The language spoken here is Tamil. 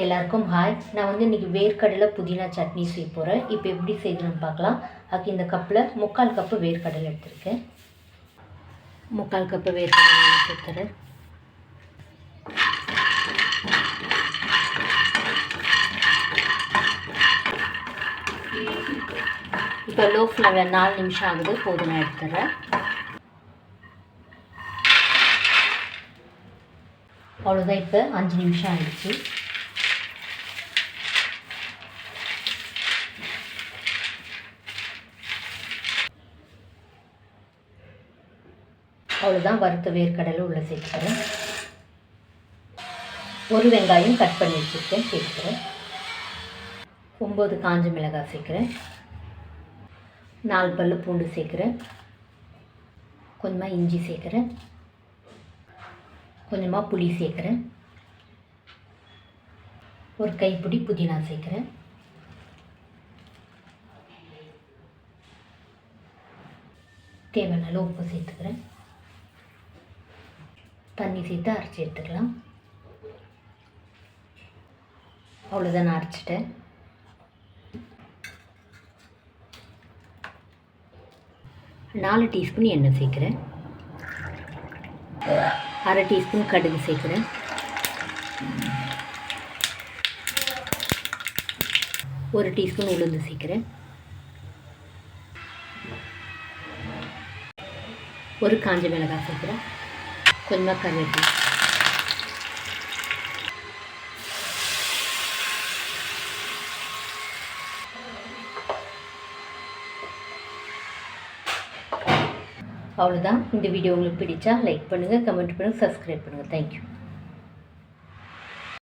எல்லாருக்கும் ஹாய். நான் இன்றைக்கி வேர்க்கடலை புதினா சட்னி செய்ய போகிறேன். இப்போ எப்படி செய்யணும்னு பார்க்கலாம். அதுக்கு இந்த கப்பில் 3/4 கப்பு வேர்க்கடலை எடுத்துருக்கேன். 3/4 கப்பு வேர்க்கடலை சேர்த்துறேன். இப்போ லோ ஃப்ளேமில் 4 நிமிஷம் ஆகுது. போதும், நான் எடுத்துறேன். அவ்வளோதான். இப்போ 5 நிமிஷம் ஆகிடுச்சு. அவ்வளோதான். வறுத்த வேர்க்கடலை உள்ளே சேர்த்துக்கிறேன். ஒரு வெங்காயம் கட் பண்ணி வச்சுருக்கேன், சேர்த்துக்கிறேன். 9 காஞ்ச மிளகாய் சேர்க்குறேன். 4 பல்லு பூண்டு சேர்க்குறேன். கொஞ்சமாக இஞ்சி சேர்க்குறேன். கொஞ்சமாக புளி சேர்க்குறேன். ஒரு கைப்பிடி புதினா சேர்க்குறேன். தேவையான உப்பு சேர்த்துக்கிறேன். தண்ணி சேர்த்து அரைச்சி எடுத்துக்கலாம். அவ்வளோதான், நான் அரைச்சிட்டேன். நாலு டீஸ்பூன் எண்ணெய் சேர்க்குறேன். 1/2 டீஸ்பூன் கடுகு சேர்க்குறேன். 1 டீஸ்பூன் உளுந்து சேர்க்குறேன். ஒரு காஞ்ச மிளகாய் சேர்க்குறேன். கொஞ்சமாக கருவேப்பிலை. அவ்வளோதான். இந்த வீடியோ உங்களுக்கு பிடிச்சா லைக் பண்ணுங்கள், கமெண்ட் பண்ணுங்கள், சப்ஸ்கிரைப் பண்ணுங்கள். தேங்க்யூ.